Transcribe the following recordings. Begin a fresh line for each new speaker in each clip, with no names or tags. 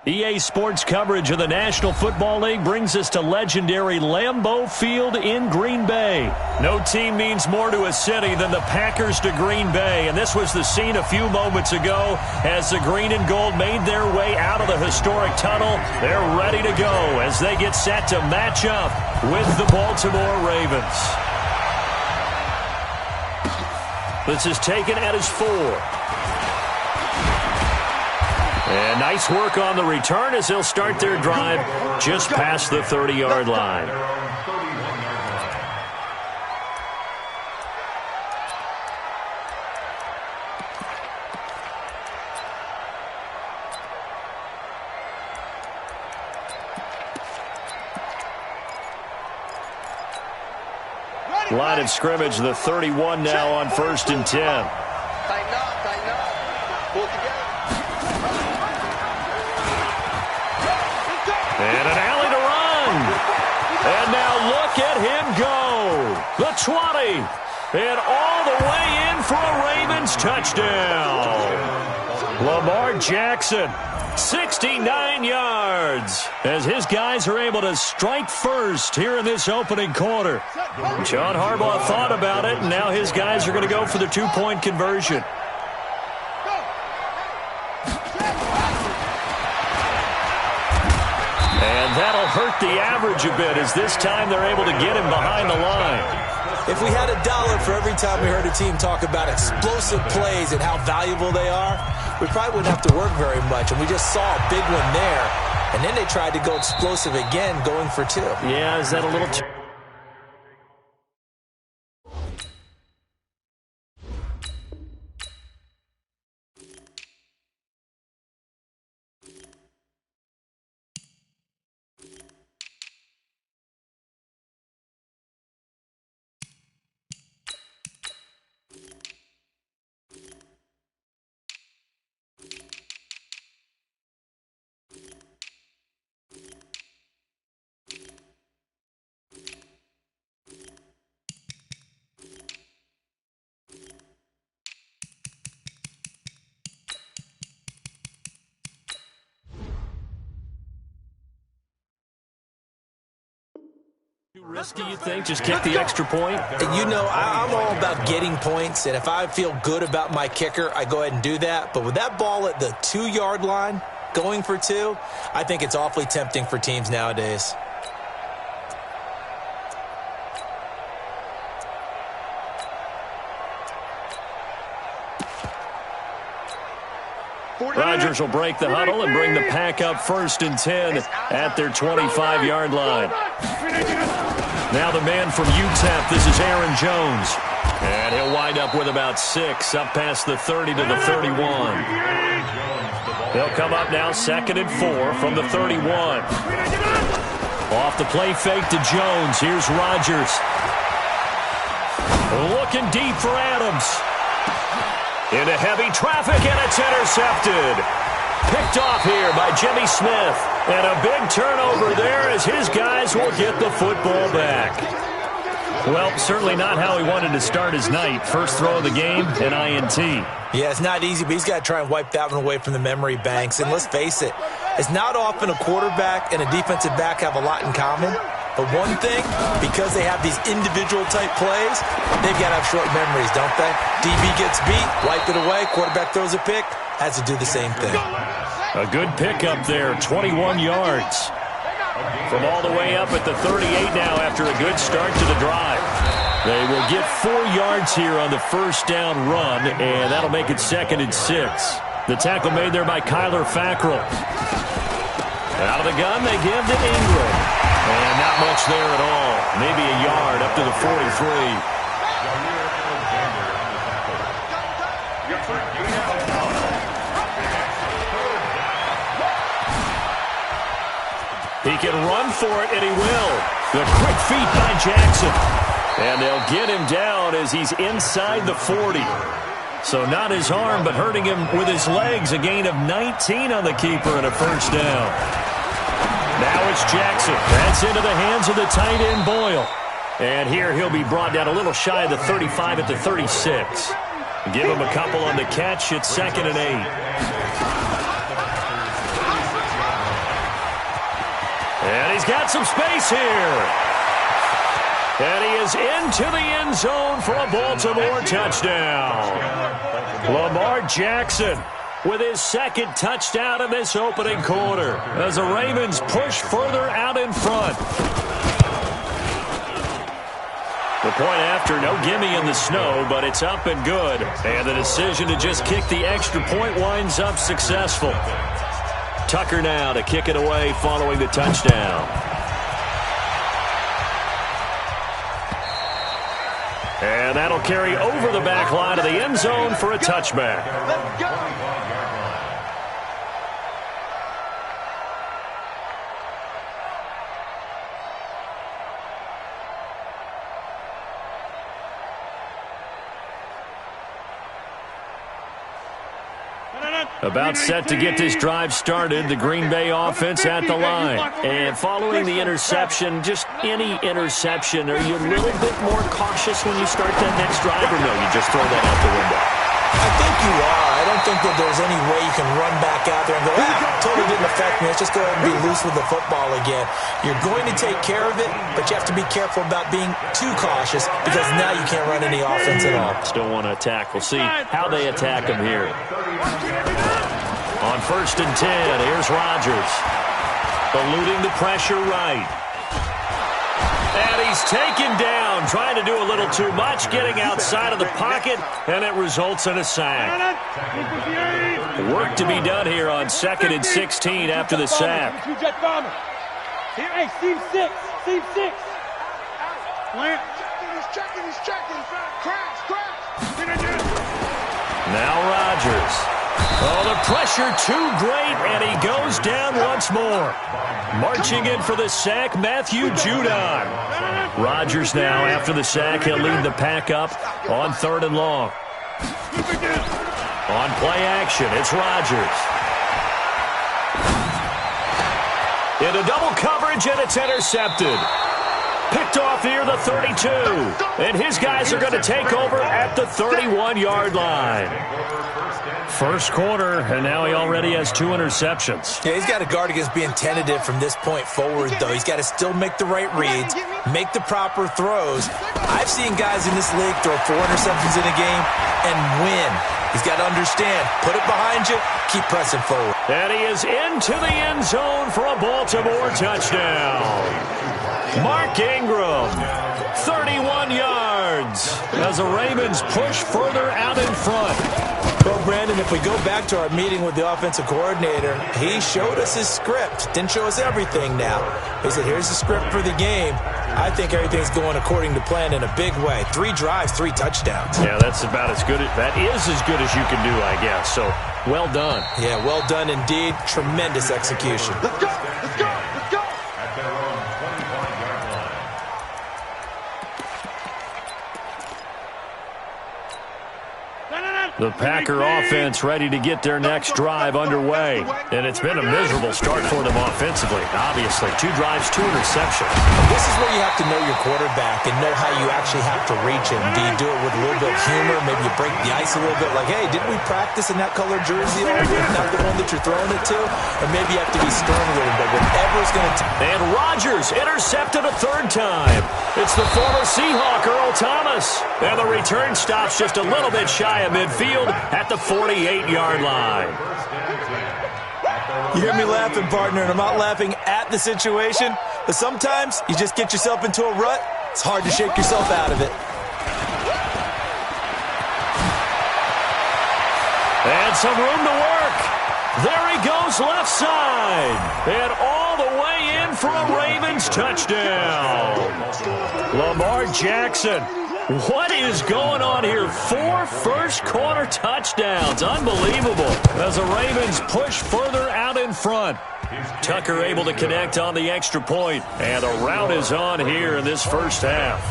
EA Sports coverage of the National Football League brings us to legendary Lambeau Field in Green Bay. No team means more to a city than the Packers to Green Bay, and this was the scene a few moments ago as the green and gold made their way out of the historic tunnel. They're ready to go as they get set to match up with the Baltimore Ravens. This is taken at his 4. And nice work on the return as they'll start their drive just past the 30-yard line. Line of scrimmage, the 31 now on 1st and 10.
Tighten up. Pull together.
And an alley to run. And now look at him go. The 20. And all the way in for a Ravens touchdown. Lamar Jackson, 69 yards. As his guys are able to strike first here in this opening quarter. John Harbaugh thought about it, and now his guys are going to go for the 2-point conversion. That'll hurt the average a bit as this time they're able to get him behind the line.
If we had $1 for every time we heard a team talk about explosive plays and how valuable they are, we probably wouldn't have to work very much. And we just saw a big one there. And then they tried to go explosive again, going for 2.
Yeah, is that a little... Too risky, you think? Just kick the extra point?
You know, I'm all about getting points, and if I feel good about my kicker, I go ahead and do that. But with that ball at the 2-yard line, going for 2, I think it's awfully tempting for teams nowadays.
Rodgers will break the huddle and bring the pack up 1st and 10 at their 25-yard line. Now the man from UTEP, this is Aaron Jones. And he'll wind up with about 6, up past the 30 to the 31. They'll come up now 2nd and 4 from the 31. Off the play fake to Jones. Here's Rodgers. Looking deep for Adams. Into heavy traffic, and it's intercepted. Picked off here by Jimmy Smith. And a big turnover there as his guys will get the football back. Well, certainly not how he wanted to start his night. First throw of the game, an INT.
Yeah, it's not easy, but he's got to try and wipe that one away from the memory banks. And let's face it, it's not often a quarterback and a defensive back have a lot in common. But one thing, because they have these individual-type plays, they've got to have short memories, don't they? DB gets beat, wipe it away, quarterback throws a pick, has to do the same thing.
A good pickup there, 21 yards. From all the way up at the 38 now after a good start to the drive. They will get 4 yards here on the first down run, and that'll make it 2nd and 6. The tackle made there by Kyler Fackrell. Out of the gun, they give to Ingram. And not much there at all. Maybe a yard up to the 43. He can run for it, and he will. The quick feet by Jackson. And they'll get him down as he's inside the 40. So not his arm, but hurting him with his legs. A gain of 19 on the keeper and a first down. Now it's Jackson. That's into the hands of the tight end, Boyle. And here he'll be brought down a little shy of the 35 at the 36. Give him a couple on the catch. It's 2nd and 8. And he's got some space here. And he is into the end zone for a Baltimore touchdown. Lamar Jackson with his second touchdown in this opening quarter as the Ravens push further out in front. The point after, no gimme in the snow, but it's up and good. And the decision to just kick the extra point winds up successful. Tucker now to kick it away following the touchdown. And that'll carry over the back line of the end zone for a touchback.
Let's go.
About set to get this drive started, the Green Bay offense at the line. And following the interception, just any interception, are you a little bit more cautious when you start that next drive, or no, you just throw that out the window?
I think you are. I don't think that there's any way you can run back out there and go, totally didn't affect me. Let's just go ahead and be loose with the football again. You're going to take care of it, but you have to be careful about being too cautious because now you can't run any offense at all.
Still want to attack. We'll see how they attack him here. On 1st and 10, here's Rodgers. Eluding the pressure right. And he's taken down, trying to do a little too much, getting outside of the pocket, and it results in a sack. Work to be done here on 2nd and 16 after the sack.
Hey, seam 6. Seam 6. Plant. He's checking. Crash.
Now Rodgers. Oh, the pressure too great, and he goes down once more. Marching in for the sack, Matthew Judon. Rodgers now, after the sack, he'll lead the pack up on 3rd and long. On play action, it's Rodgers. Into double coverage, and it's intercepted. Picked off near the 32. And his guys are going to take over at the 31-yard line. First quarter, and now he already has 2 interceptions.
Yeah, he's got to guard against being tentative from this point forward, though. He's got to still make the right reads, make the proper throws. I've seen guys in this league throw 4 interceptions in a game and win. He's got to understand, put it behind you, keep pressing forward.
And he is into the end zone for a Baltimore touchdown. Mark Ingram, 31 yards as the Ravens push further out in front.
Well, Brandon, if we go back to our meeting with the offensive coordinator, he showed us his script. Didn't show us everything now. He said, here's the script for the game. I think everything's going according to plan in a big way. 3 drives, 3 touchdowns.
Yeah, that's about as good. That is as good as you can do, I guess. So, well done.
Yeah, well done indeed. Tremendous execution.
Let's go.
The Packer offense ready to get their next drive underway. And it's been a miserable start for them offensively. Obviously, 2 drives, 2 interceptions.
This is where you have to know your quarterback and know how you actually have to reach him. Do you do it with a little bit of humor? Maybe you break the ice a little bit like, hey, didn't we practice in that color jersey all week? Not the one that you're throwing it to? Or maybe you have to be stern with him. But whatever is going to...
And Rodgers intercepted a 3rd time. It's the former Seahawk, Earl Thomas. And the return stops just a little bit shy of midfield at the 48-yard line.
You hear me laughing, partner, and I'm not laughing at the situation, but sometimes you just get yourself into a rut. It's hard to shake yourself out of it.
And some room to work. There he goes left side. And all the way in for a Ravens touchdown. Lamar Jackson. What is going on here? 4 first-quarter touchdowns. Unbelievable. As the Ravens push further out in front. Tucker able to connect on the extra point. And the rout is on here in this first half.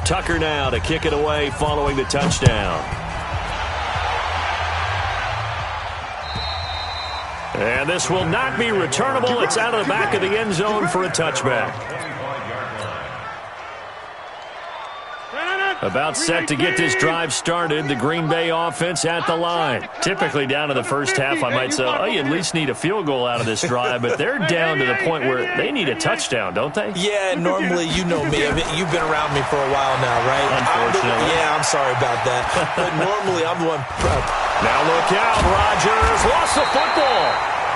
Tucker now to kick it away following the touchdown. And this will not be returnable. It's out of the back of the end zone for a touchback. About set to get this drive started. The Green Bay offense at the line. Typically down to the first half, I might say, oh, you at least need a field goal out of this drive. But they're down to the point where they need a touchdown, don't they?
Yeah, normally, you know me. You've been around me for a while now, right?
Unfortunately.
Yeah, I'm sorry about that. But normally, I'm the one.
Now look out. Rodgers lost the football.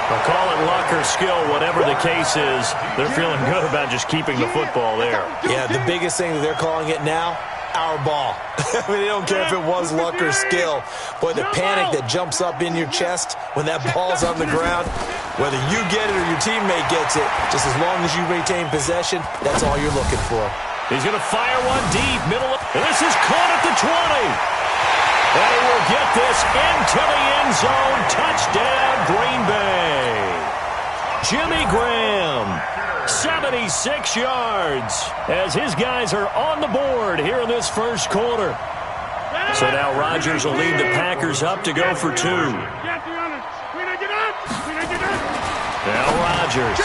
They'll call it luck or skill, whatever the case is. They're feeling good about just keeping the football there.
Yeah, the biggest thing that they're calling it now, our ball. I mean, they don't care if it was luck or skill. Boy, the panic that jumps up in your chest when that ball's on the ground, whether you get it or your teammate gets it, just as long as you retain possession, that's all you're looking for.
He's going to fire one deep, middle. And this is caught at the 20. And he will get this into the end zone. Touchdown, Green Bay. Jimmy Graham, 76 yards, as his guys are on the board here in this first quarter. So now Rodgers will lead the Packers up to go for two. Now Rodgers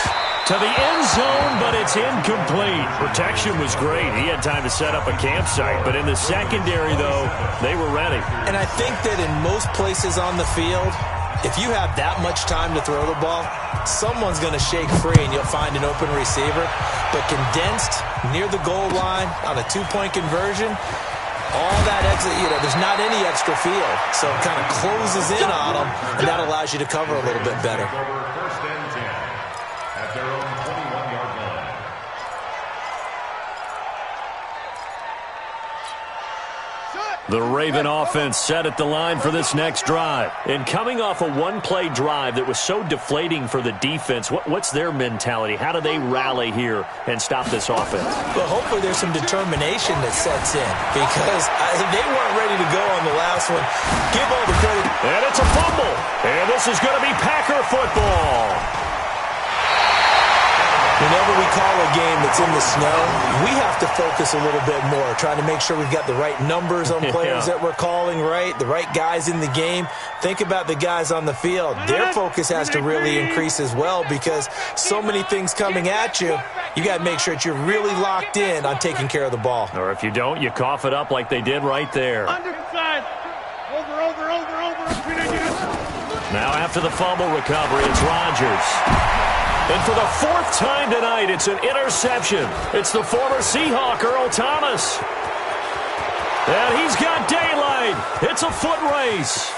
to the end zone, but it's incomplete. Protection was great. He had time to set up a campsite, but in the secondary, though, they were ready.
And I think that in most places on the field, if you have that much time to throw the ball, someone's going to shake free and you'll find an open receiver. But condensed near the goal line on a two-point conversion, all that exit, there's not any extra field. So it kind of closes in on them, and that allows you to cover a little bit better.
The Raven offense set at the line for this next drive. And coming off a one-play drive that was so deflating for the defense, what's their mentality? How do they rally here and stop this offense?
Well, hopefully there's some determination that sets in because they weren't ready to go on the last one. Give all the credit.
And it's a fumble. And this is going to be Packer football.
Whenever we call a game that's in the snow, we have to focus a little bit more, trying to make sure we've got the right numbers on players that we're calling right, the right guys in the game. Think about the guys on the field. Their focus has to really increase as well because so many things coming at you, you got to make sure that you're really locked in on taking care of the ball.
Or if you don't, you cough it up like they did right there.
Underside. Over.
Now after the fumble recovery, it's Rodgers. And for the fourth time tonight, it's an interception. It's the former Seahawk, Earl Thomas. And he's got daylight. It's a foot race.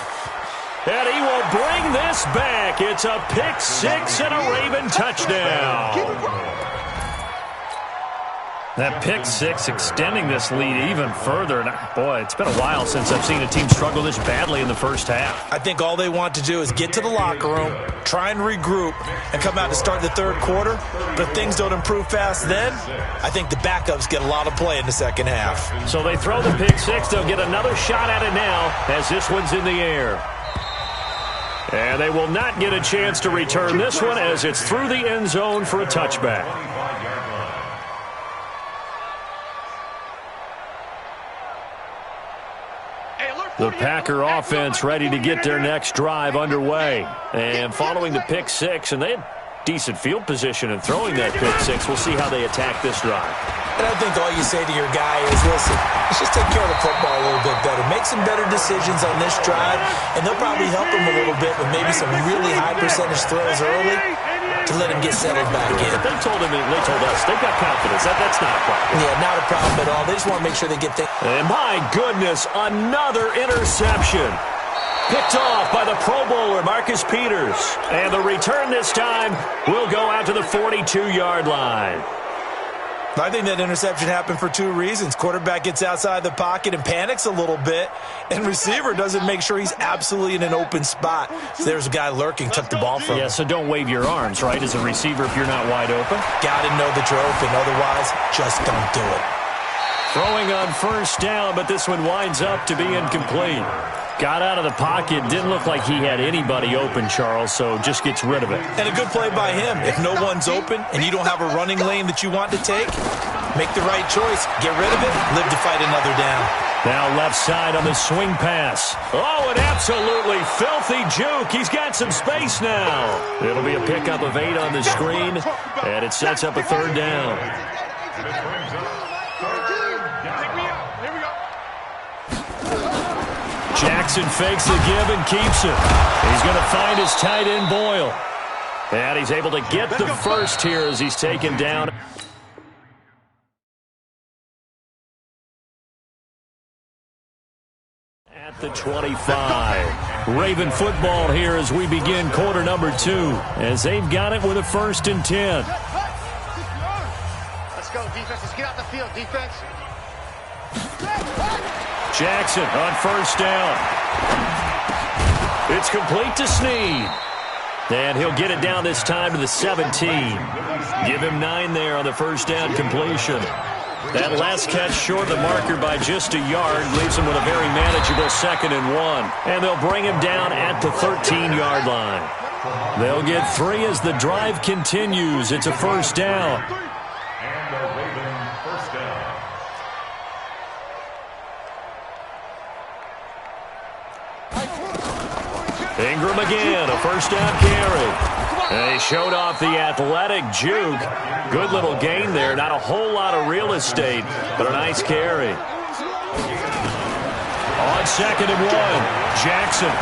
And he will bring this back. It's a pick six and a Raven touchdown. That pick six extending this lead even further. And boy, it's been a while since I've seen a team struggle this badly in the first half.
I think all they want to do is get to the locker room, try and regroup, and come out to start the third quarter. But if things don't improve fast then, I think the backups get a lot of play in the second half.
So they throw the pick six. They'll get another shot at it now as this one's in the air. And they will not get a chance to return this one as it's through the end zone for a touchback. The Packer offense ready to get their next drive underway. And following the pick six, and they had decent field position in throwing that pick six. We'll see how they attack this drive.
And I think all you say to your guy is, listen, let's just take care of the football a little bit better. Make some better decisions on this drive, and they'll probably help him a little bit with maybe some really high percentage throws early to let him get settled back in.
They told him, they told us, they've got confidence. That's not a problem.
Yeah, not a problem at all. They just want to make sure they get things.
And my goodness, another interception. Picked off by the Pro Bowler, Marcus Peters. And the return this time will go out to the 42-yard line.
I think that interception happened for two reasons. Quarterback gets outside the pocket and panics a little bit, and receiver doesn't make sure he's absolutely in an open spot. So there's a guy lurking, took the ball from him.
Yeah, so don't wave your arms, right, as a receiver if you're not wide open.
Got to know the drill, and otherwise, just don't do it.
Throwing on first down, but this one winds up to be incomplete. Got out of the pocket. Didn't look like he had anybody open, Charles, so just gets rid of it.
And a good play by him. If no one's open and you don't have a running lane that you want to take, make the right choice. Get rid of it. Live to fight another down.
Now left side on the swing pass. Oh, an absolutely filthy juke. He's got some space now. It'll be a pickup of 8 on the screen, and it sets up a 3rd down. Jackson fakes the give and keeps it. He's going to find his tight end, Boyle. And he's able to get the first here as he's taken down. At the 25. Raven football here as we begin quarter number 2. As they've got it with a 1st and 10.
Let's go, defense. Let's get out the field, defense.
Jackson on 1st down. It's complete to Snead. And he'll get it down this time to the 17. Give him 9 there on the 1st down completion. That last catch short of the marker by just a yard leaves him with a very manageable 2nd and 1. And they'll bring him down at the 13-yard line. They'll get 3 as the drive continues. It's a 1st down.
And the Raven 1st down.
Ingram again, a 1st down carry. And he showed off the athletic juke. Good little gain there. Not a whole lot of real estate, but a nice carry. On 2nd and 1, Jackson.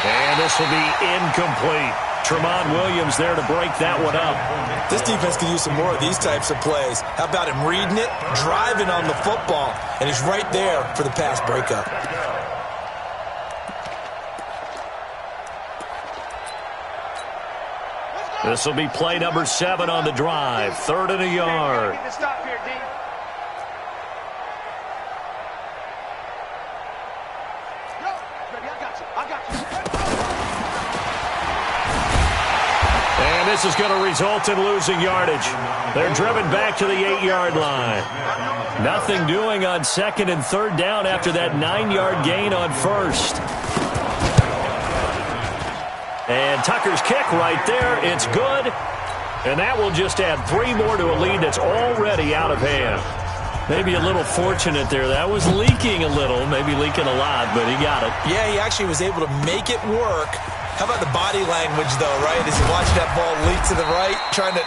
And this will be incomplete. Tremont Williams there to break that one up.
This defense could use some more of these types of plays. How about him reading it, driving on the football, and he's right there for the pass breakup.
This will be play number 7 on the drive. 3rd and a yard. And this is going to result in losing yardage. They're driven back to the 8-yard line. Nothing doing on 2nd and 3rd down after that 9-yard gain on 1st. And Tucker's kick right there. It's good. And that will just add 3 more to a lead that's already out of hand. Maybe a little fortunate there. That was leaking a little, maybe leaking a lot, but he got it.
Yeah, he actually was able to make it work. How about the body language, though, right? As you watch that ball leak to the right, trying to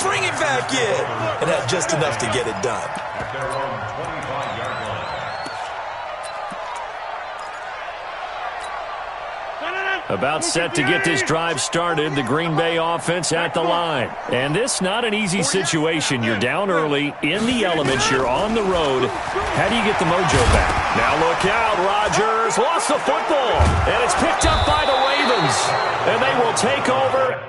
bring it back in. And had just enough to get it done.
At their own 25-yard line.
About set to get this drive started, the Green Bay offense at the line. And this not an easy situation. You're down early, in the elements, you're on the road. How do you get the mojo back? Now look out, Rodgers lost the football. And it's picked up by the Ravens. And they will take over.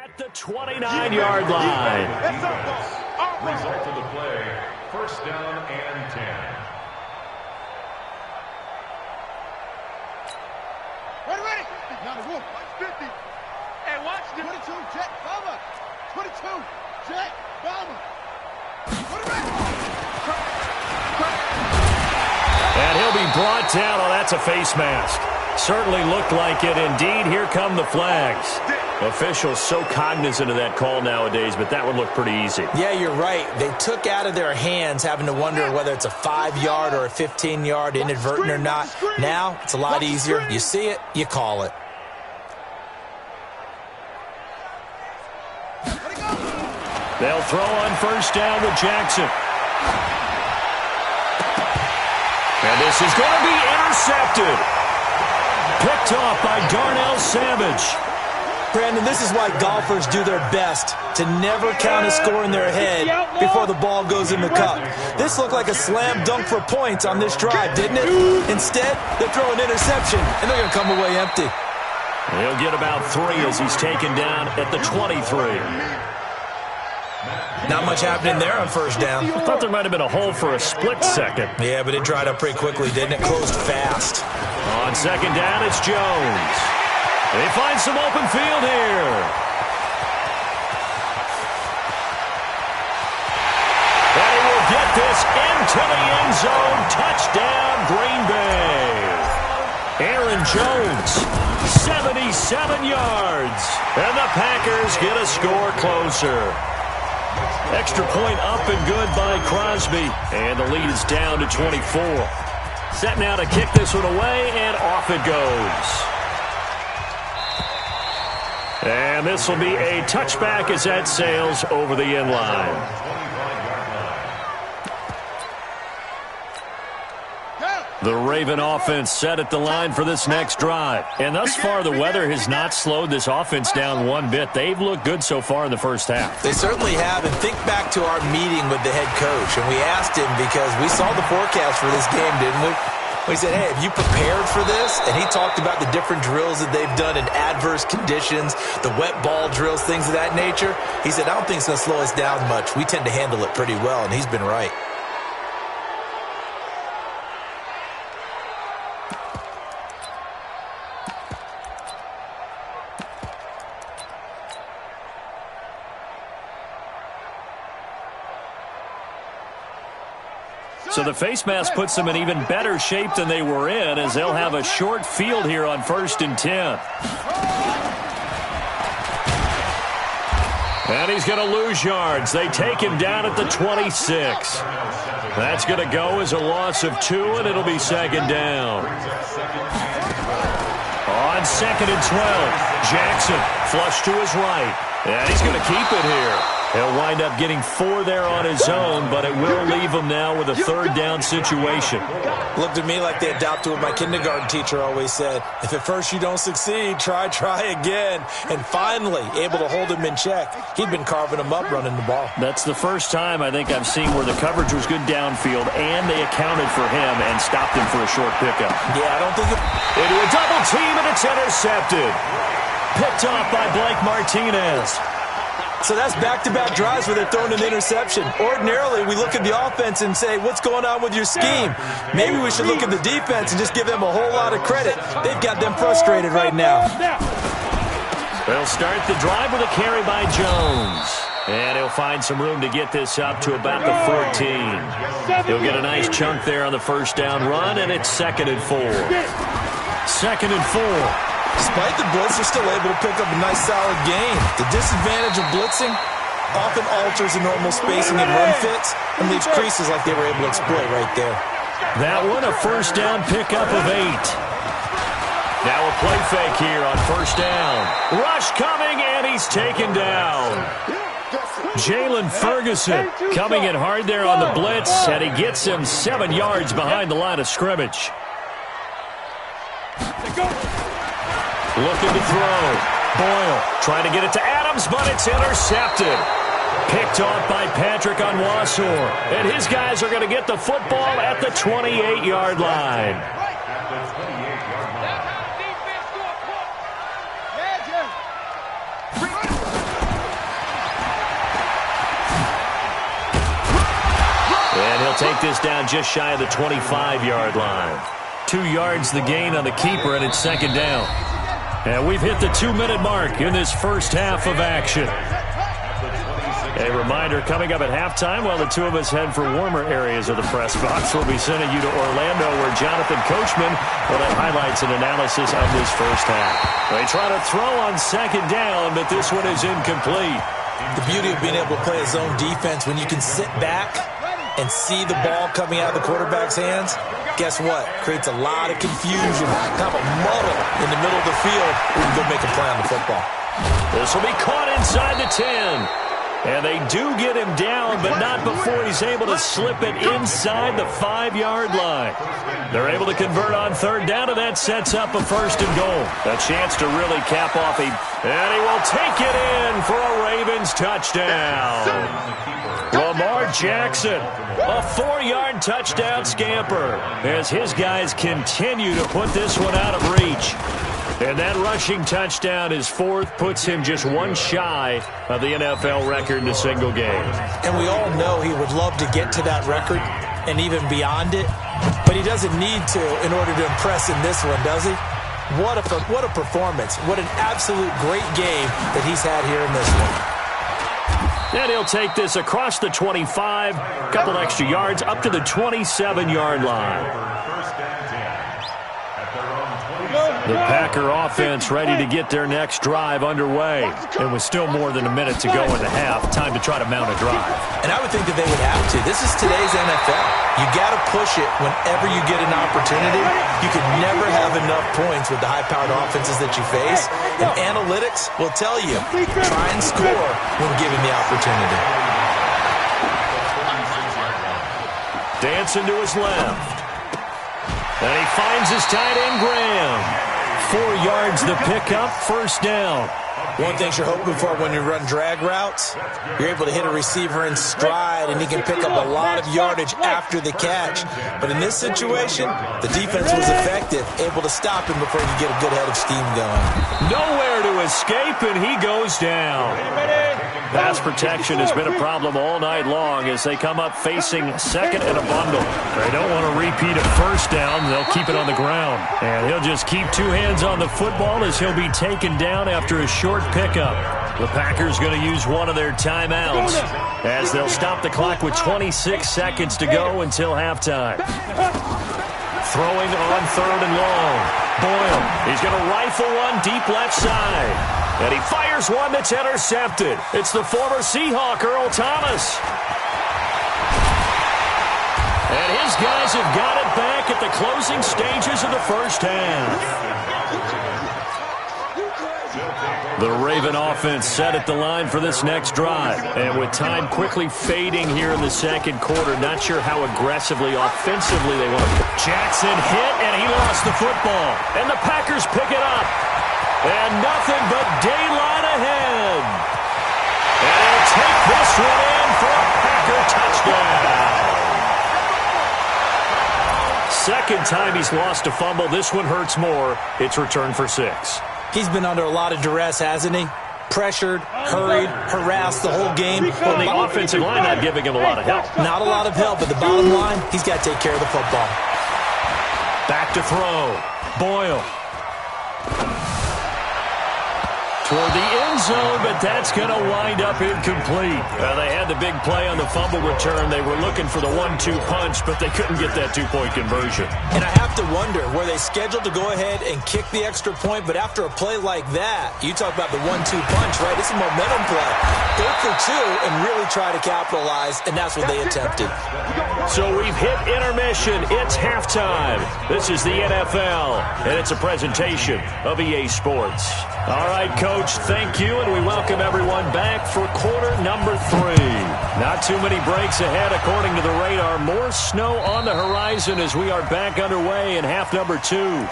At the 29-yard line.
Result of the play, 1st down and 10.
Ready. Now the wolf. 50. Hey, watch this. 22, Jet Bomber. 22, Jet Bomber.
And he'll be brought down. Oh, that's a face mask. Certainly looked like it. Indeed, here come the flags. Officials so cognizant of that call nowadays, but that would look pretty easy.
Yeah, you're right. They took out of their hands having to wonder whether it's a 5-yard or a 15-yard inadvertent or not. Now, it's a lot easier. You see it, you call it.
They'll throw on 1st down with Jackson. And this is going to be intercepted. Picked off by Darnell Savage.
Brandon, this is why golfers do their best to never count a score in their head before the ball goes in the cup. This looked like a slam dunk for points on this drive, didn't it? Instead, they throw an interception, and they're going to come away empty.
He'll get about 3 as he's taken down at the 23.
Not much happening there on first down.
I thought there might have been a hole for a split second.
Yeah, but it dried up pretty quickly, didn't it? Closed fast.
On second down, it's Jones. They find some open field here. And he will get this into the end zone. Touchdown, Green Bay. Aaron Jones, 77 yards. And the Packers get a score closer. Extra point up and good by Crosby. And the lead is down to 24. Set now to kick this one away, and off it goes. And this will be a touchback as that sails over the end line. The Raven offense set at the line for this next drive. And thus far, the weather has not slowed this offense down one bit. They've looked good so far in the first half.
They certainly have. And think back to our meeting with the head coach. And we asked him because we saw the forecast for this game, didn't we? We said, hey, have you prepared for this? And he talked about the different drills that they've done in adverse conditions, the wet ball drills, things of that nature. He said, I don't think it's going to slow us down much. We tend to handle it pretty well, and he's been right.
So the face mask puts them in even better shape than they were in, as they'll have a short field here on 1st and 10. And he's going to lose yards. They take him down at the 26. That's going to go as a loss of 2, and it'll be second down. On 2nd and 12, Jackson flush to his right. And he's going to keep it here. He'll wind up getting 4 there on his own, but it will leave him now with a 3rd down situation.
Looked to me like they adopted what my kindergarten teacher always said. If at first you don't succeed, try again. And finally, able to hold him in check. He'd been carving him up running the ball.
That's the first time I think I've seen where the coverage was good downfield, and they accounted for him and stopped him for a short pickup.
Yeah, I don't think
into a double team, and it's intercepted. Picked off by Blake Martinez.
So that's back-to-back drives where they're throwing an interception. Ordinarily, we look at the offense and say, what's going on with your scheme? Maybe we should look at the defense and just give them a whole lot of credit. They've got them frustrated right now.
They'll start the drive with a carry by Jones. And he'll find some room to get this up to about the 14. He'll get a nice chunk there on the first down run, and it's 2nd and 4. 2nd and 4.
Despite the blitz, they're still able to pick up a nice, solid gain. The disadvantage of blitzing often alters the normal spacing and run fits and leaves creases like they were able to exploit right there.
That one, a first down pickup of 8. Now a play fake here on first down. Rush coming, and he's taken down. Jalen Ferguson coming in hard there on the blitz, and he gets him 7 yards behind the line of scrimmage. Looking to throw. Boyle trying to get it to Adams, but it's intercepted. Picked off by Patrick Onwuasor. And his guys are going to get the football at the 28-yard line. And he'll take this down just shy of the 25-yard line. 2 yards the gain on the keeper, and it's second down. And we've hit the 2-minute mark in this first half of action. A reminder, coming up at halftime, while the two of us head for warmer areas of the press box, we'll be sending you to Orlando, where Jonathan Coachman will have highlights and analysis of this first half. They try to throw on second down, but this one is incomplete.
The beauty of being able to play a zone defense, when you can sit back and see the ball coming out of the quarterback's hands, guess what? Creates a lot of confusion, kind of a muddle in the middle of the field where you can go make a play on the football.
This will be caught inside the 10. And they do get him down, but not before he's able to slip it inside the 5-yard line. They're able to convert on third down, and that sets up a first and goal. A chance to really cap off and he will take it in for a Ravens touchdown. Lamar Jackson, a 4-yard touchdown scamper as his guys continue to put this one out of reach. And that rushing touchdown, his fourth, puts him just one shy of the NFL record in a single game.
And we all know he would love to get to that record and even beyond it, but he doesn't need to in order to impress in this one, does he? What a performance. What an absolute great game that he's had here in this one.
And he'll take this across the 25, a couple extra yards, up to the 27-yard line. The Packer offense ready to get their next drive underway. And with still more than a minute to go in the half, time to try to mount a drive.
And I would think that they would have to. This is today's NFL. You got to push it whenever you get an opportunity. You can never have enough points with the high-powered offenses that you face. And analytics will tell you, try and score when given the opportunity.
Dancing to his left. And he finds his tight end, Graham. 4 yards the pickup, first down.
One thing you're hoping for when you run drag routes, you're able to hit a receiver in stride, and he can pick up a lot of yardage after the catch. But in this situation, the defense was effective, able to stop him before he could get a good head of steam going.
Nowhere to escape, and he goes down. Pass protection has been a problem all night long as they come up facing second and a bundle. They don't want to repeat a first down. They'll keep it on the ground. And he'll just keep two hands on the football as he'll be taken down after a short pickup. The Packers going to use one of their timeouts as they'll stop the clock with 26 seconds to go until halftime. Throwing on third and long. Boyle, he's going to rifle one deep left side. And he fires one that's intercepted. It's the former Seahawk, Earl Thomas. And his guys have got it back at the closing stages of the first half. The Raven offense set at the line for this next drive. And with time quickly fading here in the second quarter, not sure how aggressively, offensively they want to. Jackson hit, and he lost the football. And the Packers pick it up. And nothing but daylight ahead. And he'll take this one in for a Packer touchdown. Second time he's lost a fumble. This one hurts more. It's returned for 6.
He's been under a lot of duress, hasn't he? Pressured, hurried, harassed the whole game.
Well, the offensive line not giving him a lot of help.
Not a lot of help, but the bottom line, he's got to take care of the football.
Back to throw. Boyle. Toward the end zone, but that's going to wind up incomplete. They had the big play on the fumble return. They were looking for the 1-2 punch, but they couldn't get that two-point conversion.
And I have to wonder, were they scheduled to go ahead and kick the extra point? But after a play like that, you talk about the 1-2 punch, right? It's a momentum play. Go for 2 and really try to capitalize, and that's what they attempted.
So we've hit intermission. It's halftime. This is the NFL, and it's a presentation of EA Sports. All right, Coach, thank you, and we welcome everyone back for quarter number 3. Not too many breaks ahead according to the radar. More snow on the horizon as we are back underway in half number 2.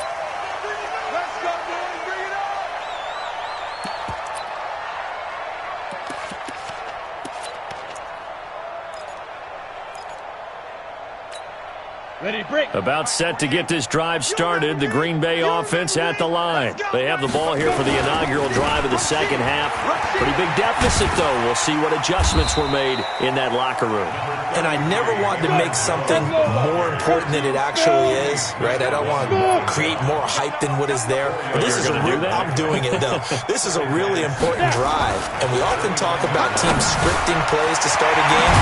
About set to get this drive started. The Green Bay offense at the line. They have the ball here for the inaugural drive of the second half. Pretty big deficit, though. We'll see what adjustments were made in that locker room.
And I never want to make something more important than it actually is, right? I don't want to create more hype than what is there. But this is I'm doing it, though. This is a really important drive. And we often talk about teams scripting plays to start a game.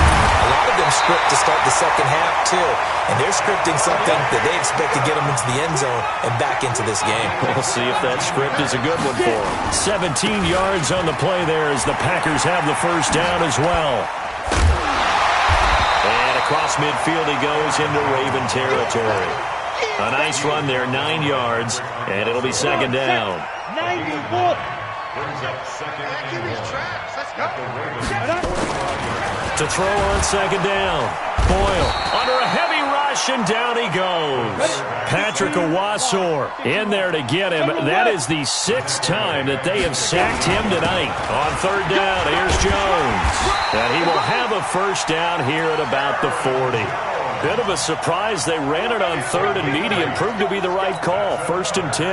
A lot of them script to start the second half, too. And they're scripting something that they expect to get them into the end zone and back into this game.
We'll see if that script is a good one for them. 17 yards on the play there as the Packers have the first down as well. And across midfield he goes into Raven territory. A nice run there, 9 yards, and it'll be second down.
94. Brings up second and 1.
To throw on second down. Boyle under a heavy rush, and down he goes. Patrick Owasor in there to get him. That is the 6th time that they have sacked him tonight. On third down, here's Jones. And he will have a first down here at about the 40. Bit of a surprise. They ran it on third and medium. Proved to be the right call. 1st and 10.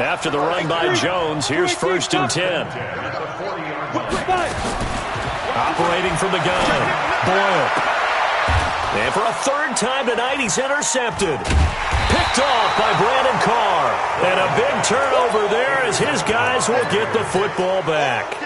After the run by Jones, here's 1st and 10. Operating from the gun, Boyle. And for a 3rd time tonight, he's intercepted. Picked off by Brandon Carr. And a big turnover there as his guys will get the football back.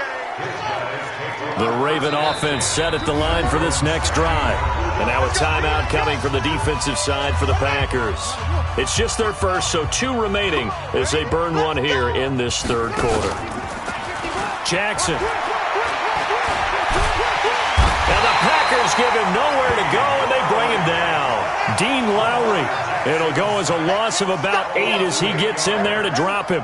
The Raven offense set at the line for this next drive. And now a timeout coming from the defensive side for the Packers. It's just their first, so 2 remaining as they burn one here in this 3rd quarter. Jackson. And the Packers give him nowhere to go, and they bring him down. Dean Lowry. It'll go as a loss of about 8 as he gets in there to drop him.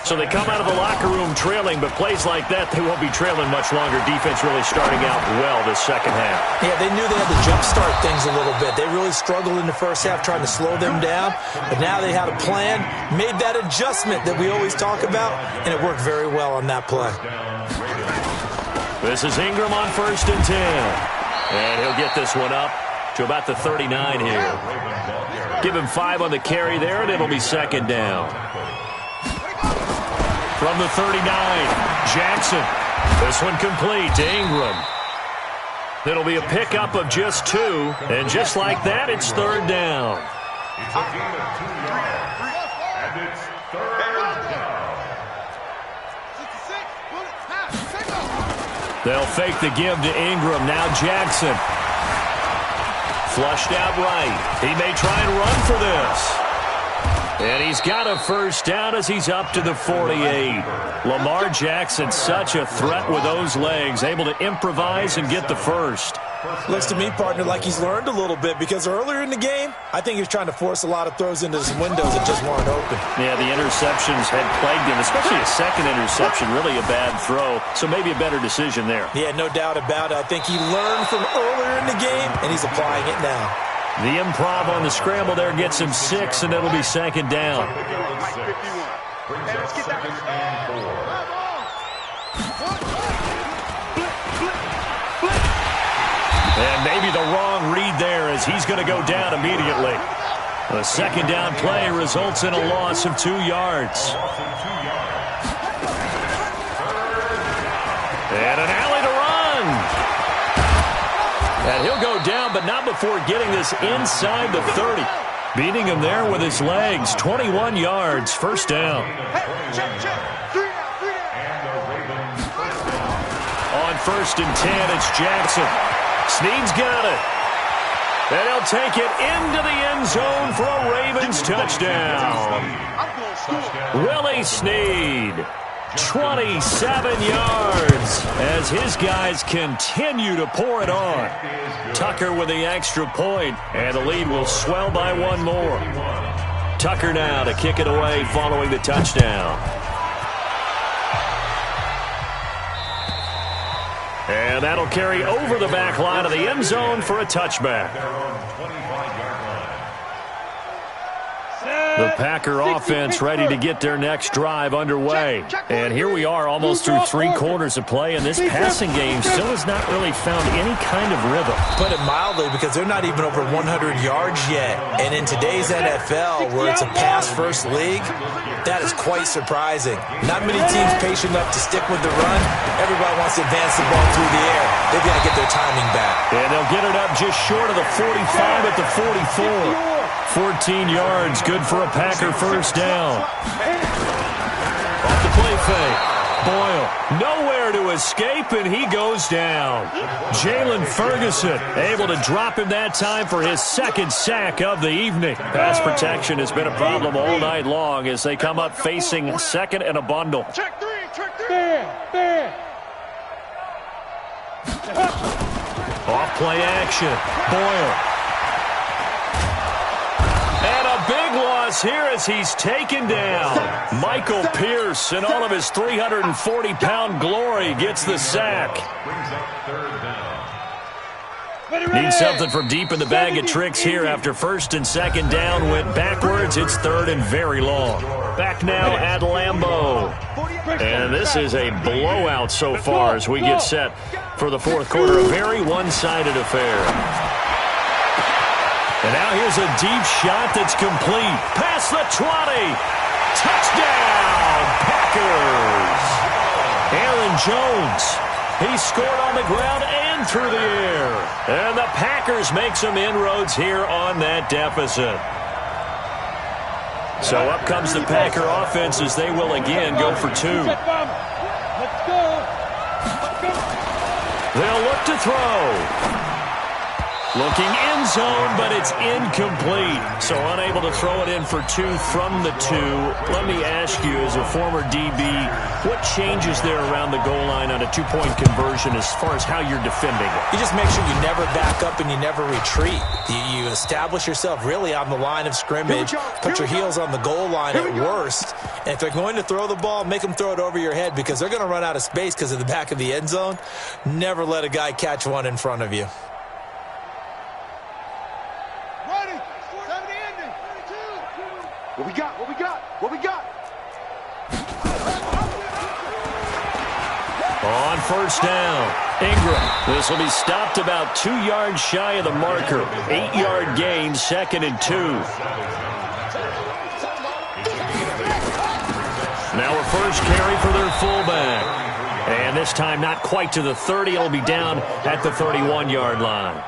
So they come out of the locker room trailing, but plays like that, they won't be trailing much longer. Defense really starting out well this second half.
Yeah, they knew they had to jumpstart things a little bit. They really struggled in the first half trying to slow them down, but now they had a plan, made that adjustment that we always talk about, and it worked very well on that play.
This is Ingram on 1st and 10. And he'll get this one up to about the 39 here. Give him 5 on the carry there, and it'll be 2nd down. From the 39, Jackson. This one complete to Ingram. It'll be a pickup of just 2, and just like that, it's 3rd down.
It's a gain of 2 yards, and it's 3rd down.
They'll fake the give to Ingram. Now Jackson. Flushed out right. He may try and run for this. And he's got a first down as he's up to the 48. Lamar Jackson, such a threat with those legs, able to improvise and get the first.
Looks to me, partner, like he's learned a little bit, because earlier in the game, I think he was trying to force a lot of throws into some windows that just weren't open.
Yeah, the interceptions had plagued him, especially a second interception, really a bad throw, so maybe a better decision there.
Yeah, no doubt about it. I think he learned from earlier in the game, and he's applying it now.
The improv on the scramble there gets him 6, and it'll be 2nd down. And maybe the wrong read there as he's going to go down immediately. A 2nd down play results in a loss of 2 yards. And an alley to run. And he'll go down, but not before getting this inside the 30. Beating him there with his legs. 21 yards, 1st down. On 1st and 10, it's Jackson. Snead's got it. And he'll take it into the end zone for a Ravens touchdown. Willie Snead. 27 yards as his guys continue to pour it on. Tucker with the extra point, and the lead will swell by 1 more. Tucker now to kick it away following the touchdown. And that'll carry over the back line of the end zone for a touchback. The Packer offense ready to get their next drive underway. And here we are almost through 3 quarters of play, and this passing game still has not really found any kind of rhythm.
Put it mildly, because they're not even over 100 yards yet. And in today's NFL, where it's a pass-first league, that is quite surprising. Not many teams patient enough to stick with the run. Everybody wants to advance the ball through the air. They've got to get their timing back.
And they'll get it up just short of the 45 at the 44. 14 yards, good for a Packer first down. Off the play fake. Boyle, nowhere to escape, and he goes down. Jalen Ferguson able to drop him that time for his 2nd sack of the evening. Pass protection has been a problem all night long as they come up facing 2nd and a bundle.
Check 3, check 3.
Off play action. Boyle. And a big loss loss here as he's taken down. Michael Pierce, in all of his 340-pound glory, gets the sack. Needs something from deep in the bag of tricks here after first and second down went backwards. It's third and very long. Back now at Lambeau. And this is a blowout so far as we get set for the fourth quarter. A very one-sided affair. And now here's a deep shot that's complete. Past the 20. Touchdown, Packers. Aaron Jones. He scored on the ground and through the air. And the Packers make some inroads here on that deficit. So up comes the Packer offense as they will again go for two. They'll look to throw. Looking end zone, but it's incomplete. So unable to throw it in for two from the two. Let me ask you, as a former DB, what changes there around the goal line on a two-point conversion as far as how you're defending it?
You just make sure you never back up and you never retreat. You establish yourself really on the line of scrimmage, put your heels on the goal line at worst. And if they're going to throw the ball, make them throw it over your head because they're going to run out of space because of the back of the end zone. Never let a guy catch one in front of you.
What we got? What we got? What we got?
On first down, Ingram. This will be stopped about 2 yards shy of the marker. 8-yard gain, second and 2. Now a first carry for their fullback. And this time not quite to the 30. It'll be down at the 31-yard line.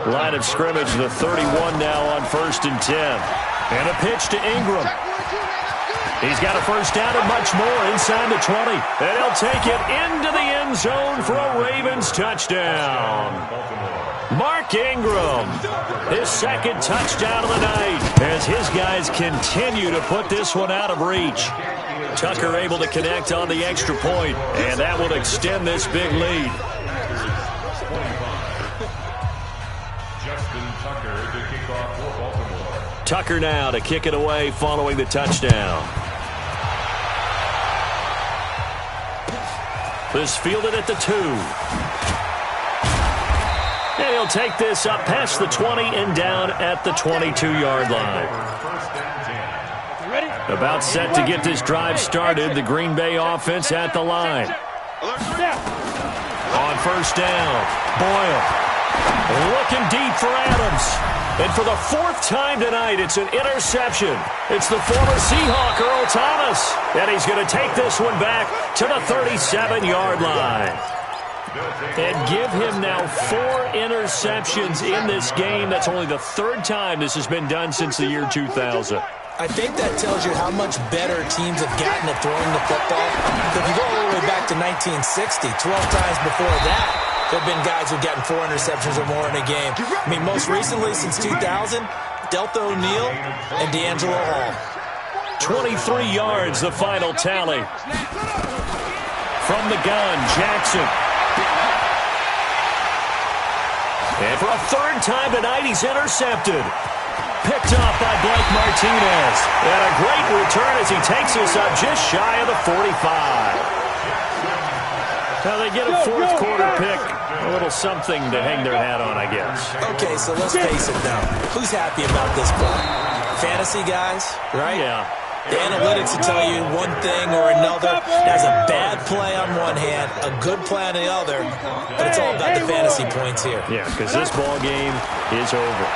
Line of scrimmage, the 31 now on first and 10. And a pitch to Ingram. He's got a first down and much more inside the 20. And he'll take it into the end zone for a Ravens touchdown. Mark Ingram, his second touchdown of the night as his guys continue to put this one out of reach. Tucker able to connect on the extra point, and that will extend this big lead. Tucker now to kick it away following the touchdown. This fielded at the 2. And he'll take this up past the 20 and down at the 22-yard line. About set to get this drive started. The Green Bay offense at the line. On first down, Boyle looking deep for Adams. And for the 4th time tonight, it's an interception. It's the former Seahawk, Earl Thomas. And he's going to take this one back to the 37-yard line. And give him now 4 interceptions in this game. That's only the 3rd time this has been done since the year 2000.
I think that tells you how much better teams have gotten at throwing the football. If you go all the way back to 1960, 12 times before that, there have been guys who've gotten 4 interceptions or more in a game. I mean, most recently, since 2000, Delta O'Neal and D'Angelo Hall.
23 yards, the final tally. From the gun, Jackson. And for a 3rd time tonight, he's intercepted. Picked up by Blake Martinez. And a great return as he takes this up just shy of the 45. Now they get a 4th quarter pick. A little something to hang their hat on, I guess.
Okay, so let's face it now. Who's happy about this play? Fantasy guys, right?
Yeah.
The analytics will tell you one thing or another. There's a bad play on one hand, a good play on the other, but it's all about the fantasy points here.
Yeah, because this ball game is over.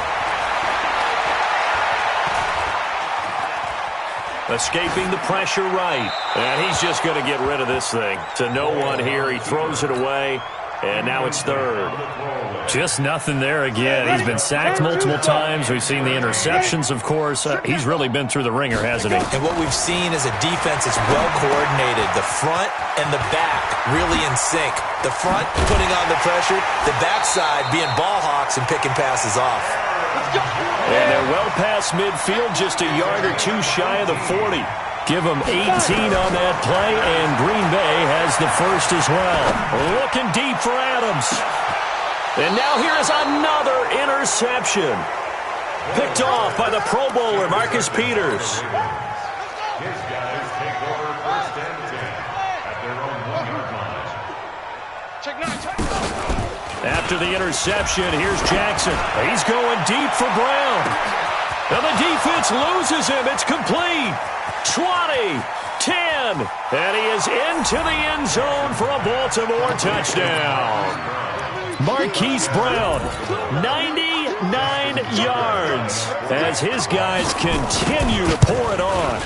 Escaping the pressure right. And he's just going to get rid of this thing. To no one here. He throws it away. And now it's 3rd. Just nothing there again. He's been sacked multiple times. We've seen the interceptions, of course. He's really been through the ringer, hasn't he?
And what we've seen is a defense that's well coordinated. The front and the back really in sync. The front putting on the pressure. The backside being ball hawks and picking passes off.
And they're well past midfield, just a yard or 2 shy of the 40. Give them 18 on that play, and Green Bay has the first as well. Looking deep for Adams. And now here is another interception. Picked off by the Pro Bowler, Marcus Peters.
His guys take over first and 10 at their own 1-yard line.
After the interception, here's Jackson. He's going deep for Brown. And the defense loses him. It's complete. 20, 10, and he is into the end zone for a Baltimore touchdown. Marquise Brown, 99 yards as his guys continue to pour it on.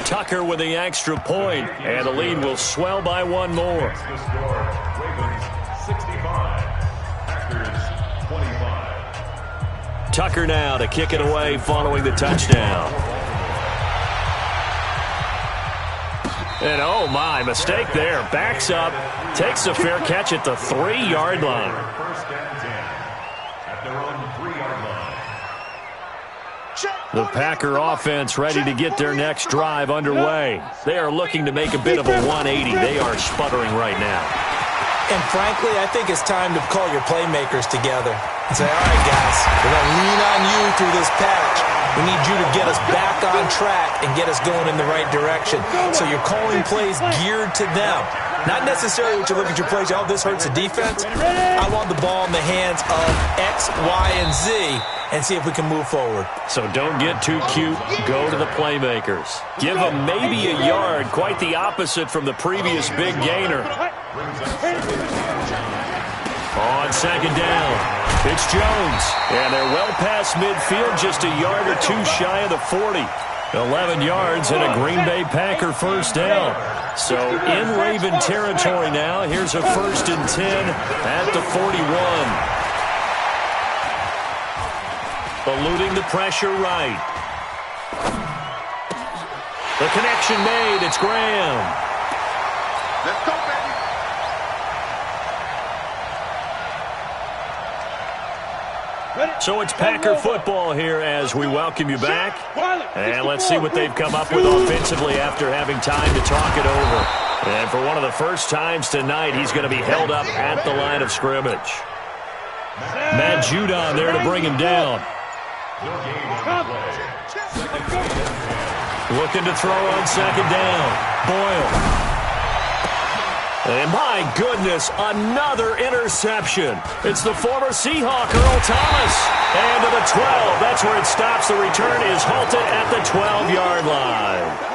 Tucker with the extra point, and the lead will swell by one more.
Next to score, Ravens 65, Packers 25.
Tucker now to kick it away following the touchdown. And oh my, mistake there. Backs up, takes a fair catch at the 3-yard line.
First and 10 at their own 3-yard line.
The Packer offense ready to get their next drive underway. They are looking to make a bit of a 180. They are sputtering right now.
And frankly, I think it's time to call your playmakers together and say, all right, guys, we're going to lean on you through this patch. We need you to get us back on track and get us going in the right direction. So you're calling plays geared to them. Not necessarily what you look at your plays, oh, this hurts the defense. I want the ball in the hands of X, Y, and Z and see if we can move forward.
So don't get too cute. Go to the playmakers. Give them maybe a yard, quite the opposite from the previous big gainer. On second down, it's Jones. And they're well past midfield, just a yard or two shy of the 40. 11 yards and a Green Bay Packer first down. So in Raven territory now, here's a 1st and 10 at the 41. Eluding the pressure right. The connection made. It's Graham.
Let's go, baby.
So it's Packer football here as we welcome you back. And let's see what they've come up with offensively after having time to talk it over. And for one of the first times tonight, he's going to be held up at the line of scrimmage. Matt Judon there to bring him down. Looking to throw on second down. Boyle. And my goodness, another interception. It's the former Seahawk, Earl Thomas. And to the 12. That's where it stops. The return is halted at the 12-yard line.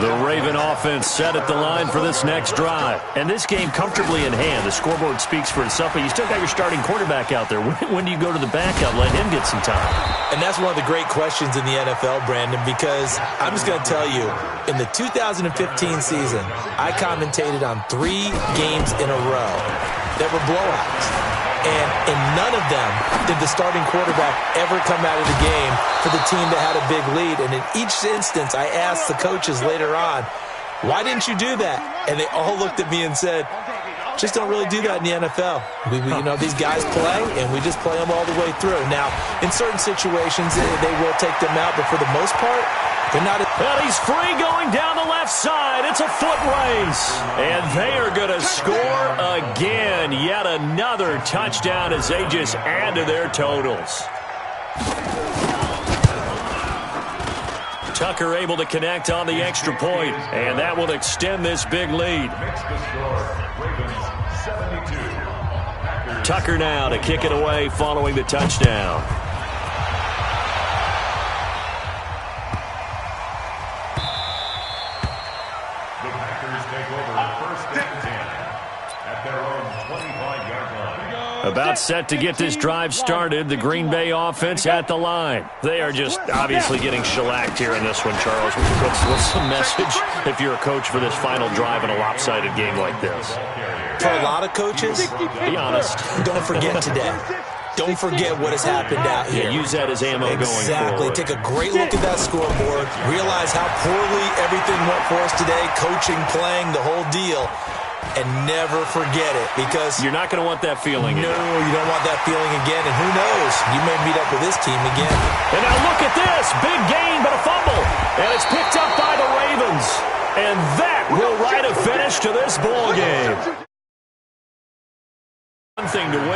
The Raven offense set at the line for this next drive. And this game comfortably in hand. The scoreboard speaks for itself, but you still got your starting quarterback out there. When do you go to the backup, let him get some time?
And that's one of the great questions in the NFL, Brandon, because I'm just going to tell you, in the 2015 season, I commentated on 3 games in a row that were blowouts. And in none of them did the starting quarterback ever come out of the game for the team that had a big lead. And in each instance, I asked the coaches later on, why didn't you do that? And they all looked at me and said, just don't really do that in the NFL. These guys play, and we just play them all the way through. Now, in certain situations, they will take them out, but for the most part, they're not.
Well, he's free going down the left side. It's a foot race. And they are going to score again. Yet another touchdown as they just add to their totals. Tucker able to connect on the extra point, and that will extend this big lead. Tucker now to kick it away following the touchdown.
The Packers take over first and 10 at their own 25-yard line.
About set to get this drive started, the Green Bay offense at the line. They are just obviously getting shellacked here in this one, Charles. What's the message if you're a coach for this final drive in a lopsided game like this?
For a lot of coaches,
be honest.
Don't forget today. Don't forget what has happened out here.
Yeah, use that as ammo going forward.
Exactly. Take a great look at that scoreboard. Realize how poorly everything went for us today. Coaching, playing, the whole deal. And never forget it, because
you're not going to want that feeling again.
No, you don't want that feeling again. And who knows? You may meet up with this team again.
And now look at this. Big gain, but a fumble. And it's picked up by the Ravens. And that will write a finish to this ball game. One thing to win.